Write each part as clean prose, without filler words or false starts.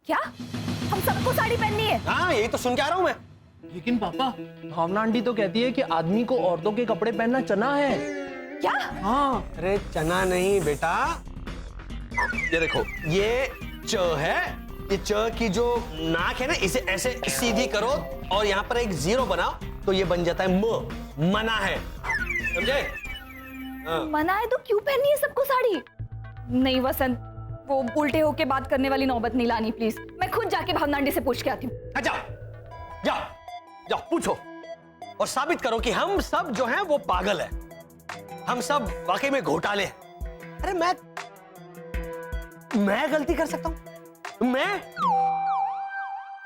क्या हम सबको साड़ी पहननी है? हाँ, यही तो सुन के आ रहा हूँ मैं। लेकिन पापा, भावना आंटी तो कहती है कि आदमी को औरतों के कपड़े पहनना चना है। क्या? हाँ। अरे चना नहीं बेटा, ये देखो, ये च है, ये च की जो नाक है ना, इसे ऐसे सीधी करो और यहाँ पर एक जीरो बनाओ तो ये बन जाता है म, मना है, समझे? मना है तो क्यों पहननी है सबको साड़ी? नहीं वसंत, वो उल्टे होके बात करने वाली नौबत नहीं लानी प्लीज। मैं खुद जाके भावना आंटी से पूछ के आती हूँ। जाओ जाओ जाओ, पूछो और साबित करो कि हम सब जो हैं वो पागल है, हम सब वाकई में घोटाले हैं। अरे मैं गलती कर सकता हूं? मैं?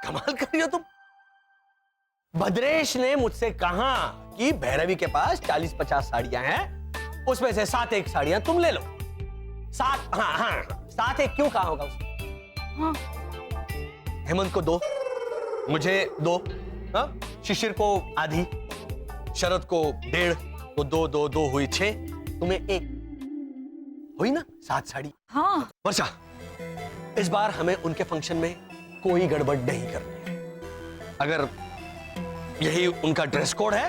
कमाल कर रही हो तुम। भद्रेश ने मुझसे कहा कि भैरवी के पास 40-50 साड़ियां हैं, उसमें से 7-1 साड़ियां तुम ले लो। 7, हाँ 7-1 क्यों कहा होगा उसने? हाँ। हेमंत को 2, मुझे 2, हाँ? शिशिर को आधी, शरद को 1.5, तो 2 हुई 6, तुम्हें 1 हुई ना 7 साड़ी। हाँ। वर्षा, इस बार हमें उनके फंक्शन में कोई गड़बड़ नहीं करनी है। अगर यही उनका ड्रेस कोड है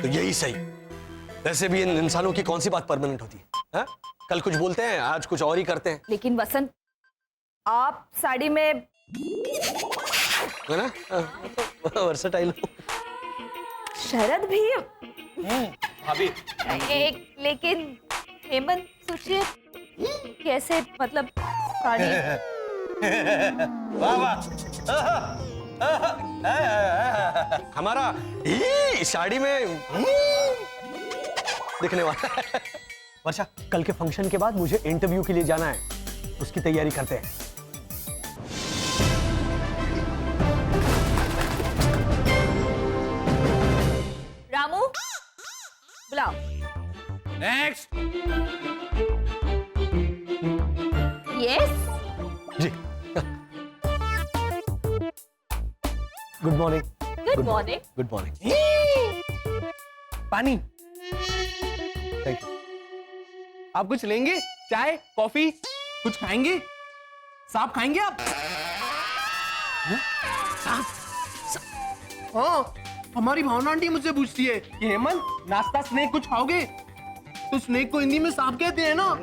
तो यही सही। वैसे भी इन इंसानों की कौन सी बात परमानेंट होती है? कल कुछ बोलते हैं, आज कुछ और ही करते हैं। लेकिन वसंत, आप साड़ी में है ना, वर्सेटाइल। शरद भी भाभी, एक, लेकिन हेमंत सोचिए कैसे, मतलब साड़ी। वाह वाह, हमारा साड़ी में दिखने वाला है। वर्षा, कल के फंक्शन के बाद मुझे इंटरव्यू के लिए जाना है, उसकी तैयारी करते हैं। रामू, बुलाओ। नेक्स्ट। यस। जी। Good morning. Good morning. Good morning. पानी। Thank you. आप कुछ लेंगे? चाय, कॉफी, कुछ खाएंगे? सांप खाएंगे आप? हाँ, हमारी भावना आंटी मुझसे पूछती है कि हेमंत, नाश्ता स्नेक कुछ खाओगे? तो स्नेक को हिंदी में सांप कहते हैं ना।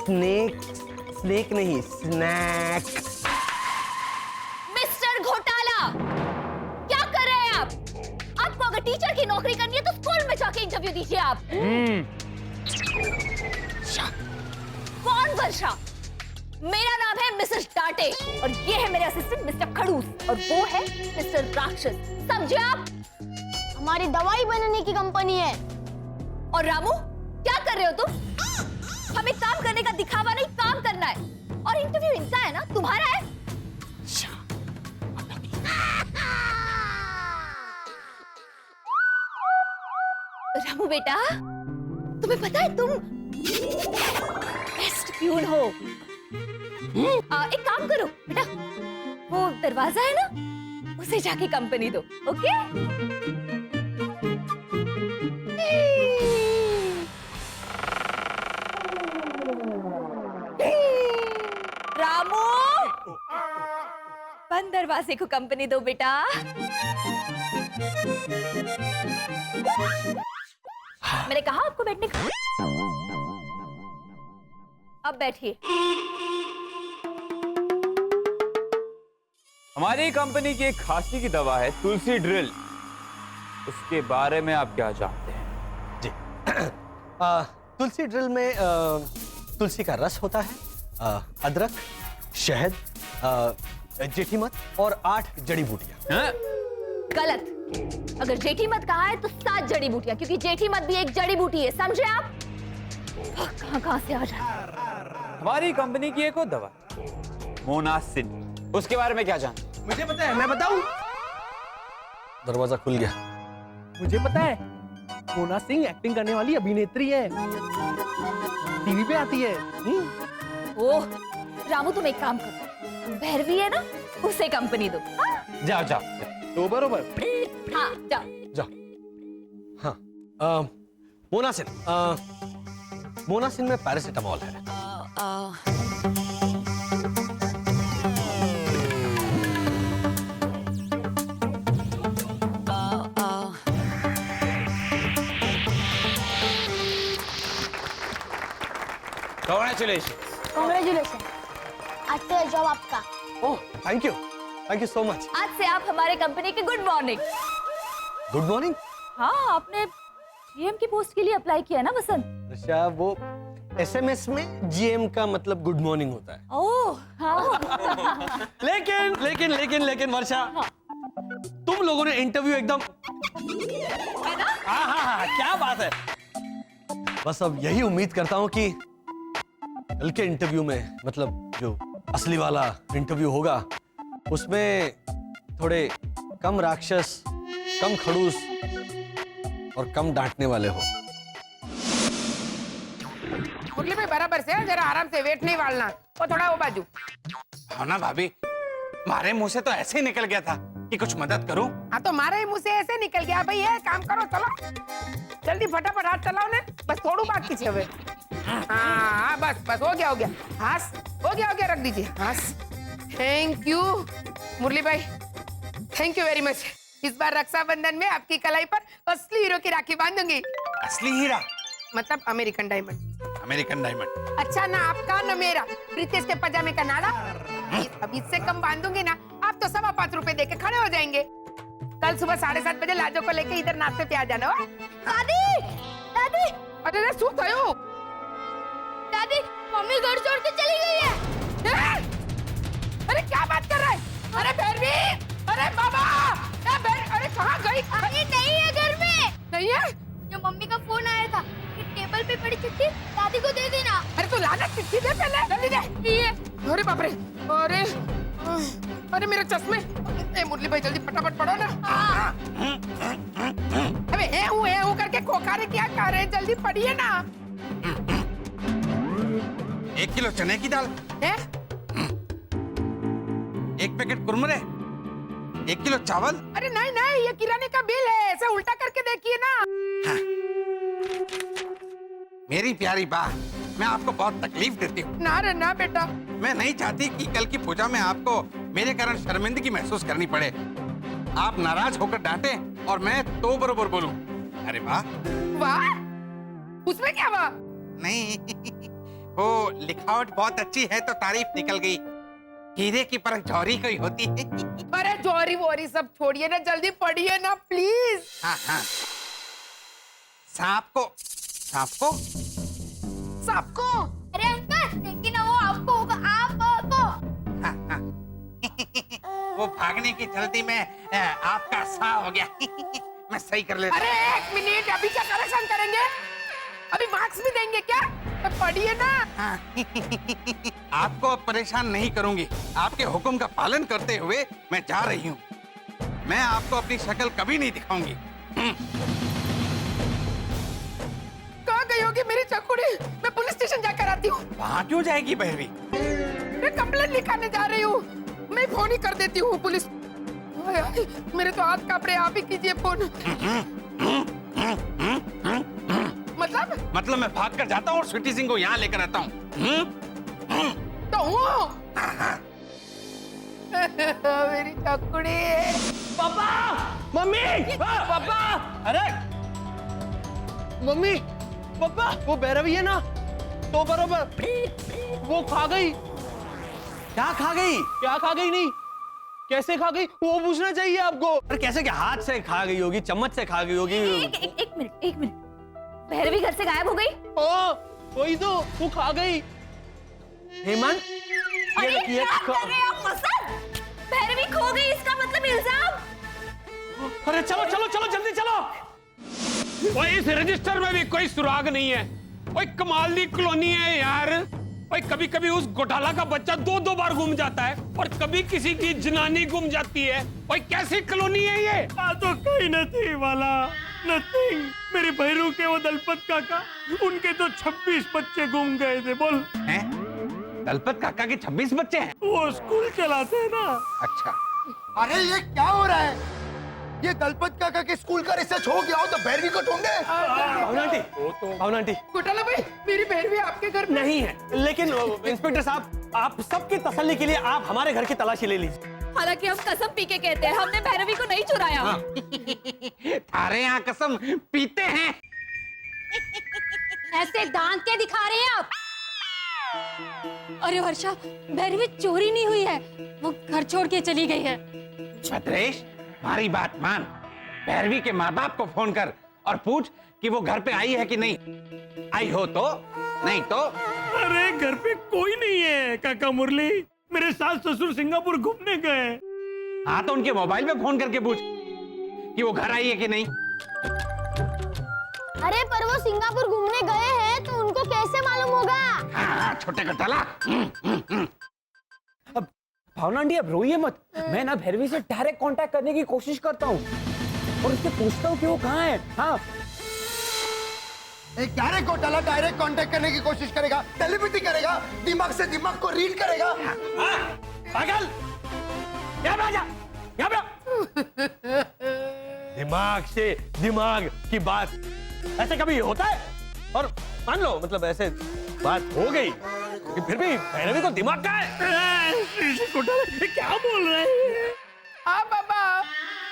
स्नेक नहीं, स्नैक। मिस्टर घोटाला, क्या कर रहे हैं आप? आपको अगर टीचर की नौकरी करनी है तो स्कूल में जाके इंटरव्यू दीजिए आप। कौन वर्षा? मेरा नाम है मिसेस डाटे और ये है मेरे असिस्टेंट मिस्टर खड़ूस और वो है मिस्टर राक्षस, समझे आप? हमारी दवाई बनाने की कंपनी है। और रामू, क्या कर रहे हो तुम? हमें काम करने का दिखावा नहीं, काम करना है। और इंटरव्यू इनका है ना, तुम्हारा है? रामू बेटा, तुम्हें पता है तुम बेस्ट प्यून हो। एक काम करो बेटा, वो दरवाजा है ना, उसे जाके कंपनी दो, ओके? रामू, बंद दरवाजे को कंपनी दो बेटा। मैंने कहा आपको बैठने का। अब बैठिए। हमारी कंपनी की एक खांसी की दवा है तुलसी ड्रिल, उसके बारे में आप क्या जानते हैं? जी। तुलसी ड्रिल में तुलसी का रस होता है, अदरक, शहद, जेठीमध और 8 जड़ी बूटियां। गलत। अगर जेठीमध कहा है तो 7 जड़ी बूटियां, क्योंकि जेठीमध भी एक जड़ी बूटी है, समझे आप? कहां से आ जाए। हमारी कंपनी की एक और दवा मोनासिन, उसके बारे में क्या जानते हैं? मुझे पता है, मैं बताऊं? दरवाजा खुल गया। मुझे पता है, मोना सिंह एक्टिंग करने वाली अभिनेत्री है, टीवी पे आती है। ओह, रामू तुम एक काम करो, भैरवी है ना, उसे कंपनी दो। हाँ? जाओ जाओ। तो बरोबर। हाँ, जाओ। जाओ। हाँ, मोनासिन, मोनासिन में पैरासिटामॉल है। कांग्रेचुलेशन, आज से जॉब आपका। Oh thank you so much. आज से आप हमारे कंपनी के गुड मॉर्निंग। Good morning. हाँ, आपने जीएम की पोस्ट के लिए अप्लाई किया ना वसंत? अच्छा, वो एसएमएस में जीएम का मतलब गुड मॉर्निंग होता है। ओह हाँ। लेकिन वर्षा, तुम लोगों ने इंटरव्यू एकदम हाँ, क्या बात है। बस अब यही उम्मीद करता हूँ कि कल के इंटरव्यू में, मतलब जो असली वाला इंटरव्यू होगा, उसमें थोड़े कम राक्षस, कम खड़ूस और कम डांटने वाले हो। मुरली भाई बराबर से, जरा आराम से, वेट नहीं वालना, वो थोड़ा वो बाजू। हाँ ना भाभी, मारे मुंह से तो ऐसे ही निकल गया था कि कुछ मदद करूं। हाँ तो मारे मुंह से ऐसे निकल गया भाई, ये काम करो, चलो जल्दी फटाफट हाथ चलाओ ने, बस थोड़ू बाकी है હવે। हाँ बस हो गया, हास हो गया, रख दीजिए हास। थैंक यू मुरली भाई, थैंक यू वेरी मच। इस बार रक्षाबंधन में आपकी कलाई पर असली हीरो की राखी बांधूंगी। असली हीरा मतलब अमेरिकन डायमंड। American diamond. अच्छा, ना आपका ना मेरा, प्रीतेश के पजामे का नाड़ा। अब इससे कम बांधूंगी ना, आप तो 5.25 रुपए देके खड़े हो जाएंगे। कल सुबह 7:30 बजे लाजो को लेके इधर नाश्ते पे आ जाना। हो दादी, दादी, अरे शू थयो? दादी, मम्मी घर छोड़ के चली गई है। अरे क्या बात कर रहा है? अरे भैरवी, अरे बाबा, अरे कहाँ गई? अरे नहीं है घर में। नहीं है? जो मम्मी का फोन आया था कि टेबल पे पड़ी चिट्ठी दादी को दे देना। अरे तू लाना चिट्ठी दे पहले, जल्दी दे। ये अरे बाप रे, अरे मेरे चश्मे। ए मुरली भाई जल्दी फटाफट पढ़ो ना। अबे ए हूँ करके खोखारे क्या कर रहे हैं, जल्दी पढ़िए ना। 1 किलो चने की दाल, है? 1 पैकेट कुरमुरे, 1 किलो चावल। अरे नहीं, ये किराने का बिल है, ऐसे उल्टा करके देखिए ना। हाँ। मेरी प्यारी बा, मैं आपको बहुत तकलीफ देती हूँ। ना रे ना बेटा। मैं नहीं चाहती कि कल की पूजा में आपको मेरे कारण शर्मिंदगी महसूस करनी पड़े। आप नाराज होकर डांटे और मैं तो बरोबर बोलूं। अरे वाह वाह, उसमें क्या वाह? नहीं, वो लिखावट बहुत अच्छी है तो तारीफ निकल गई। हीरे की परख जौहरी को ही होती है। अरे जौहरी वोहरी सब छोड़िए ना, जल्दी पढ़िए ना प्लीज। हाँ हाँ। सांप को सबको। अरे अंकल, लेकिन वो आपको होगा, आपको। हाँ, हाँ। वो भागने की जल्दी में आपका सा हो गया। मैं सही कर लेता। अरे 1 मिनट, अभी क्या करेक्शन करेंगे? अभी मार्क्स भी देंगे क्या? तो पढ़िए ना। हाँ। आपको अब परेशान नहीं करूंगी। आपके हुक्म का पालन करते हुए मैं जा रही हूँ। मैं आपको अपनी शक्ल कभी नहीं दिखाऊंगी। कहाँ गई होगी मेरी चकुड़ी? मैं पुलिस स्टेशन जाकर आती हूँ। वहाँ क्यों जाएगी भैरवी? मैं कंप्लेंट लिखाने जा रही हूँ। मैं फोन ही कर देती हूँ पुलिस। मेरे तो हाथ कांप रहे, आप ही कीजिए फोन। मतलब मैं भाग कर जाता हूँ और स्वीटी सिंह को यहाँ लेकर आता हूँ। तो हूँ। मेरी चकुड़ी। पापा, मम्मी, पापा, अरे मम्मी, पापा, वो भैरवी है ना, तो बरोबर वो खा गई। क्या खा गई? क्या खा गई? नहीं, कैसे खा गई वो पूछना चाहिए आपको। अरे कैसे, क्या हाथ से खा गई होगी, चम्मच से खा गई होगी? एक मिनट, भैरवी घर से गायब हो गई? वही तो, वो खा गई। हेमंत, अरे क्या कर रहे हैं आप मसद? भैरवी खो गई, इसका मतलब इल्जाम? अरे चलो जल्दी चलो। ओए इस रजिस्टर में भी कोई सुराग नहीं है। ओए कमाल दी कॉलोनी है यार। ओए कभी कभी उस घोटाला का बच्चा 2-2 बार गुम जाता है और कभी किसी की जनानी गुम जाती है। ओए कैसी कॉलोनी है ये? तो कहीं नहीं वाला, नथिंग। मेरे भैरू के वो दलपत काका, उनके तो 26 बच्चे गुम गए थे। बोल, हैं? दलपत काका के 26 बच्चे हैं? वो स्कूल चलाते हैं ना। अच्छा। अरे ये क्या हो रहा है? ये दलपत काका के स्कूल का रिसर्च हो गया हो तो भैरवी को ढूंढे। भावना आंटी, भावना आंटी घोटाला भाई, मेरी भैरवी आपके घर में नहीं है, लेकिन इंस्पेक्टर साहब आप सबकी तसल्ली के लिए आप हमारे घर की तलाशी ले लीजिए। हालांकि हम कसम पी के कहते हैं हमने भैरवी को नहीं चुराया। थारे यहाँ कसम पीते हैं। ऐसे दांत के दिखा रहे हैं आप? अरे वर्षा, भैरवी चोरी नहीं हुई है, वो घर छोड़ के चली गई है। भद्रेश, हमारी बात मान, भैरवी के माँ बाप को फोन कर और पूछ कि वो घर पे आई है कि नहीं। आई हो तो, नहीं तो। अरे घर पे कोई नहीं है काका मुरली, मेरे सास ससुर सिंगापुर घूमने गए। हाँ तो उनके मोबाइल पे फोन करके पूछ कि वो घर आई है कि नहीं। अरे पर वो सिंगापुर घूमने गए हैं तो उनको कैसे मालूम होगा? हाँ, छोटे घोटाला। अब भावना आंटी अब रोइए मत, मैं ना भैरवी से डायरेक्ट कांटेक्ट करने की कोशिश करता हूँ और उससे पूछता हूँ कि वो कहाँ है। हाँ क्या रे घोटाला, डायरेक्ट कांटेक्ट करने की कोशिश करेगा, टेलीपैथी करेगा, दिमाग से दिमाग को रीड करेगा। पागल, यहाँ पे दिमाग से दिमाग की बात ऐसे कभी होता है? और मान लो मतलब ऐसे बात हो गई कि फिर भी भैरवी को दिमाग का है। क्या बोल रहे हैं? हाँ बाबा,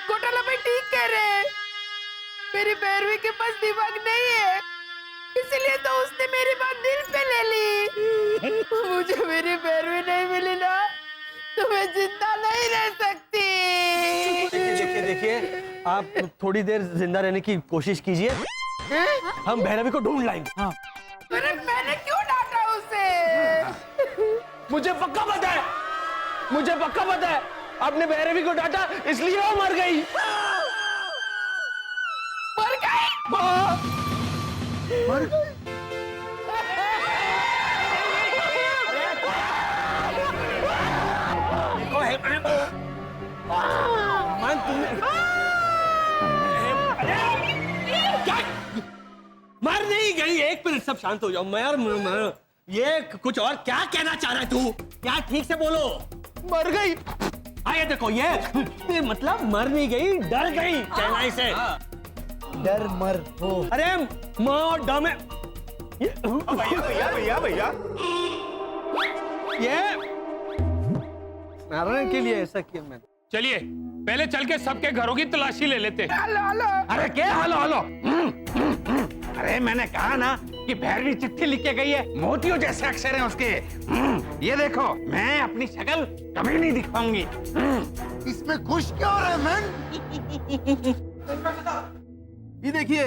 घोटाला भाई ठीक कह रहे हैं, मेरी भैरवी के पास दिमाग नहीं है, इसलिए तो उसने मेरी बात दिल पे ले ली। मुझे मेरी भैरवी नहीं मिली ना तो मैं जिंदा नहीं रह सकती। देखिए देखिए, आप थोड़ी देर जिंदा रहने की कोशिश कीजिए, हम भैरवी को ढूंढ लाएंगे। हाँ। अरे मैंने क्यों डांटा उसे? मुझे पक्का पता है, मुझे पक्का पता है, आपने भैरवी को डांटा इसलिए वो मर गई। मर गई? मर गई? मर नहीं गई, एक मिनट सब शांत हो जाओ। मैं ये कुछ और क्या कहना चाह रहा है तू? क्या ठीक से बोलो। मर गई? आइए देखो, ये मतलब मर नहीं गई, डर गई चेन्नई से। डर मर हो। अरे माँ और डर में भैया ये मारने के लिए ऐसा किया मैंने। चलिए पहले चल के सबके घरों की तलाशी ले लेते हैं। Hello hello. अरे क्या हेलो हेलो? अरे मैंने कहा ना कि भैरवी चिट्ठी लिख के गई है, मोतियों जैसे अक्षर हैं उसके। ये देखो, मैं अपनी शक्ल कभी नहीं दिखाऊंगी। इसमें खुश क्या हो रहा है मैन? ये देखिए,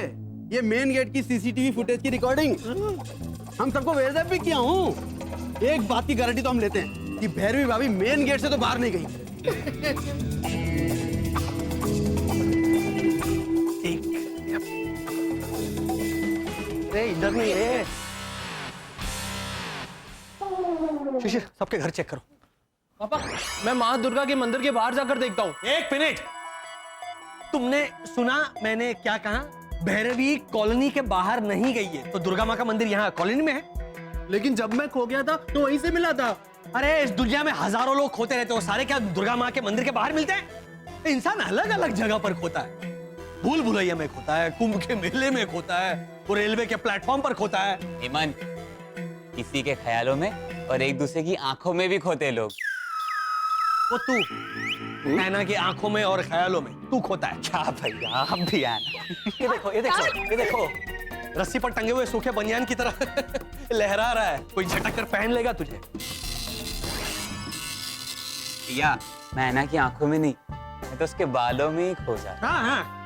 ये मेन गेट की सीसीटीवी फुटेज की रिकॉर्डिंग हम सबको व्हाट्सएप भी किया हूँ। एक बात की गारंटी तो हम लेते हैं कि भैरवी भाभी मेन गेट से तो बाहर नहीं गई। इधर नहीं है। शिशिर, सबके घर चेक करो। पापा, मैं माँ दुर्गा के मंदिर के बाहर जाकर देखता हूँ। एक मिनट, तुमने सुना मैंने क्या कहा? भैरवी कॉलोनी के बाहर नहीं गई है, तो दुर्गा माँ का मंदिर यहाँ कॉलोनी में है। लेकिन जब मैं खो गया था तो वहीं से मिला था। अरे इस दुनिया में हजारों लोग खोते रहते हो, सारे क्या दुर्गा माँ के मंदिर के बाहर मिलते हैं? इंसान अलग अलग जगह पर खोता है। भूल भुलैया में खोता है, कुंभ के मेले में खोता है, वो रेलवे के प्लेटफॉर्म पर खोता है। हेमन, किसी के ख्यालों में और एक दूसरे की आंखों में भी खोते लोग। वो तू नैना की आंखों में और ख्यालों में तू खोता है। क्या भैया, हम भी आना। ये देखो, ये देखो, ये देखो, रस्सी पर टंगे हुए सूखे बनियान की तरह लहरा रहा है। कोई झटक कर पहन लेगा तुझे। भैया, मैना की आंखों में नहीं, मैं तो उसके बालों में ही खो जाता। हाँ हाँ,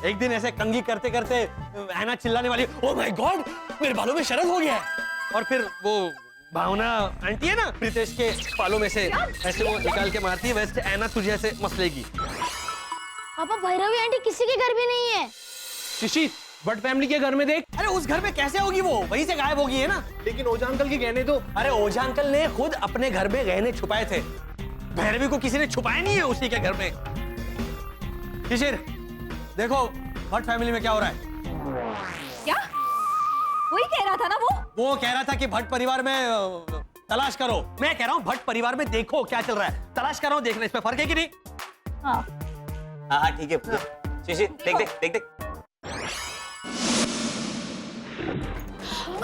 एक दिन ऐसे कंघी करते करते ऐना चिल्लाने वाली, ओह माय गॉड, मेरे बालों में शरद हो गया है। और फिर वो भावना आंटी है ना, प्रीतेश के बालों में से ऐसे वो निकाल के मारती है, वैसे ऐना तुझे ऐसे मसलेगी। पापा, भैरवी आंटी किसी के घर भी नहीं है। शिशी, बट फैमिली के घर में देख। अरे उस घर में कैसे होगी वो? वहीं से गायब होगी है ना। लेकिन ओझा अंकल के गहने तो। अरे ओझा अंकल ने खुद अपने घर में गहने छुपाए थे, भैरवी को किसी ने छुपाया नहीं है उसी के घर में। शिशिर, देखो भट्ट फैमिली में क्या हो रहा है। क्या? वही कह रहा था ना वो कह रहा था कि भट्ट परिवार में तलाश करो। मैं कह रहा हूँ भट्ट परिवार में देखो क्या चल रहा है, तलाश कर रहा हूँ, देखना इसमें फर्क है कि नहीं? हाँ हाँ ठीक है। शीशी देख देख देख देख।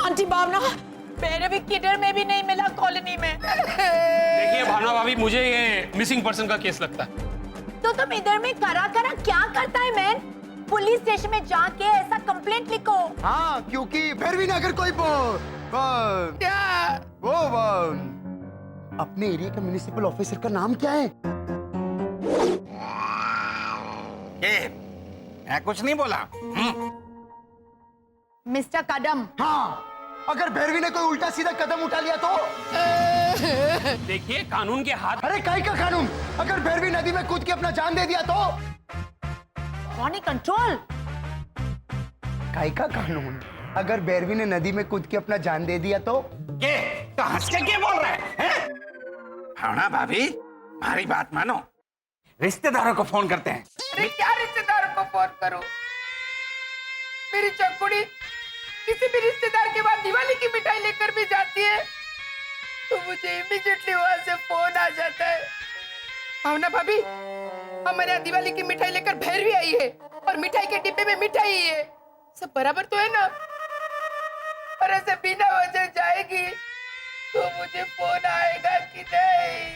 आंटी भावना, भैरवी किधर में भी नहीं मिला कॉलोनी में। देखिए भावना भाभी, मुझे ये मिसिंग पर्सन का केस लगता है। तो तुम इधर में करा करा क्या करता है मैन? पुलिस स्टेशन में जाके ऐसा कंप्लेंट लिखो। हाँ, क्योंकि भैरवी ने अगर कोई अपने एरिया का म्युनिसिपल ऑफिसर का नाम क्या है? मैं कुछ नहीं बोला। मिस्टर कदम। हाँ, अगर भैरवी ने कोई उल्टा सीधा कदम उठा लिया तो? देखिए कानून के हाथ। अरे काई का कानून? अगर भैरवी नदी में कूद के अपना जान दे दिया तो? Ronnie control. काई का कानून? अगर भैरवी ने नदी में कूद के अपना जान दे दिया तो? ये तो हंस के क्या बोल रहा है? भावना भाभी, हमारी बात मानो, रिश्तेदारों को फोन करते हैं। अरे क्या रिश्तेदारों को फोन करूं? मेरी चकुड़ी किसी भी रिश्तेदार के बाद दिवाली की मिठाई लेकर भी जाती है तो मुझे इमीडिएटली वहां से फोन आ जाता है। भावना भाभी, हमारे यहाँ दिवाली की मिठाई लेकर भैरवी आई है और मिठाई के डिब्बे में मिठाई ही है। सब बराबर तो है ना? और ऐसे बिना वजह जाएगी तो मुझे फोन आएगा कि नहीं?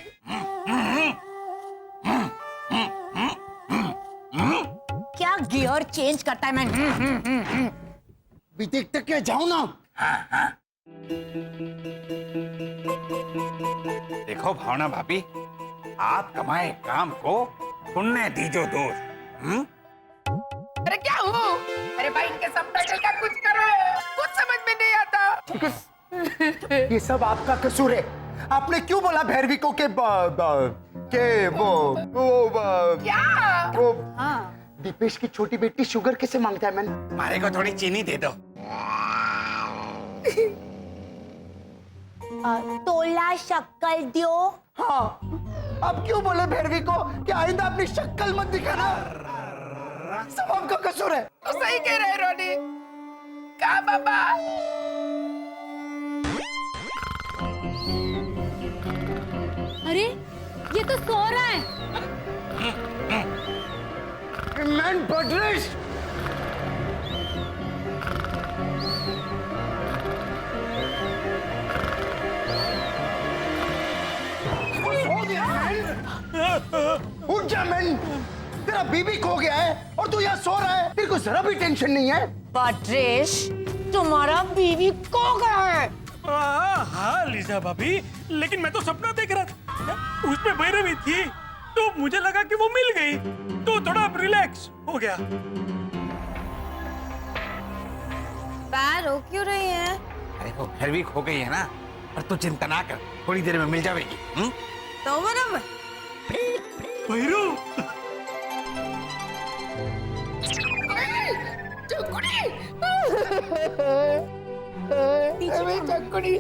क्या गियर चेंज करता है मैन? भी देखते क्या जाओ ना। देखो भावना भाभी, आप कमाए काम को पुण्य दीजो दोस्त। अरे क्या हूँ? अरे भाई, इनके सबटाइटल का कुछ करो, कुछ समझ में नहीं आता। ये सब आपका कसूर है। आपने क्यों बोला भैरवी को के क्या? दीपेश की छोटी बेटी शुगर कैसे मांगता है मैन? हमारे को थोड़ी चीनी दे दो। तोला शक्कर दियो। हाँ, अब क्यों बोले भैरवी को कि आइंदा अपनी शक्ल मत दिखाना? सब आपका कसूर है। तो सही कह रहे रोनी। क्या बाबा? अरे ये तो सो रहा है। मैन बदरिश, उठ जा मैन। तेरा बीबी खो गया है और तू यहाँ सो रहा है। तेरे को जरा भी टेंशन नहीं है? बद्रेश, तुम्हारा बीवी खो गया है। हाँ लीजा भाभी, लेकिन मैं तो सपना देख रहा था, उसमें भैरवी थी तो मुझे लगा कि वो मिल गई तो थोड़ा रिलैक्स हो गया। पैर रो क्यों रही है? अरे वो भैरवी खो गई है ना, और तू चिंता ना कर, थोड़ी देर में मिल जाएगी। तो बराबर। भैरू, चकुड़ी, अरे चकुड़ी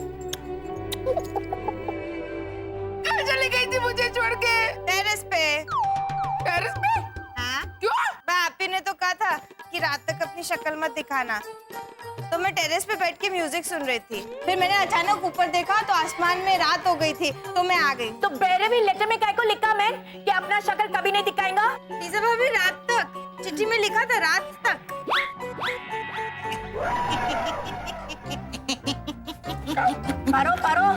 कहाँ चली गई थी मुझे छोड़ के? टेरेस पे। टेरेस पे? हाँ? क्यों? भाभी ने तो कहा था कि रात तक अपनी शक्ल मत दिखाना, तो मैं टेरेस पे बैठ के म्यूजिक सुन रही थी। फिर मैंने अचानक ऊपर देखा तो आसमान में रात हो गई थी, तो मैं आ गई। तो भैरवी लेटर में क्या को लिखा मैं कि अपना शक्ल कभी नहीं दिखाएगा? लीजा भाभी, रात तक चिट्ठी में लिखा था, रात तक। पारो पारो।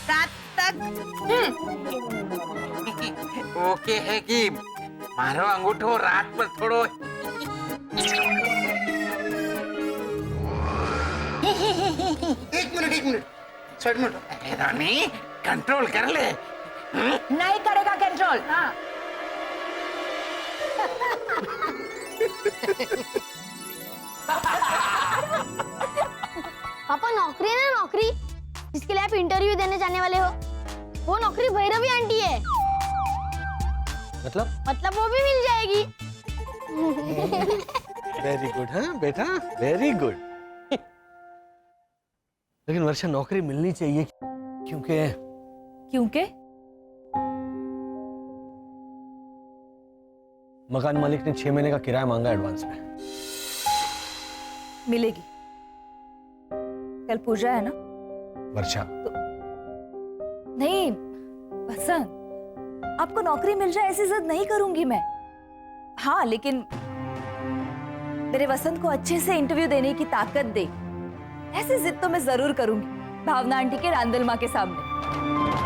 रात तक। ओके है कि मारो अंगूठो रात पर थोड़ो। एक मिनट, साइड में। रानी, कंट्रोल कर ले। नहीं करेगा कंट्रोल। हाँ। पापा, नौकरी है ना, नौकरी जिसके लिए आप इंटरव्यू देने जाने वाले हो, वो नौकरी भैरवी आंटी है। मतलब वो भी मिल जाएगी। Very good. हाँ बेटा, वेरी गुड। लेकिन वर्षा, नौकरी मिलनी चाहिए क्योंकि मकान मालिक ने 6 महीने का किराया मांगा एडवांस में। मिलेगी। कल पूजा है ना? वर्षा, नहीं बसंत, आपको नौकरी मिल जाए ऐसी जिद नहीं करूंगी मैं। हाँ, लेकिन मेरे वसंत को अच्छे से इंटरव्यू देने की ताकत दे, ऐसी जिद तो मैं जरूर करूंगी भावना आंटी के रांदल माँ के सामने।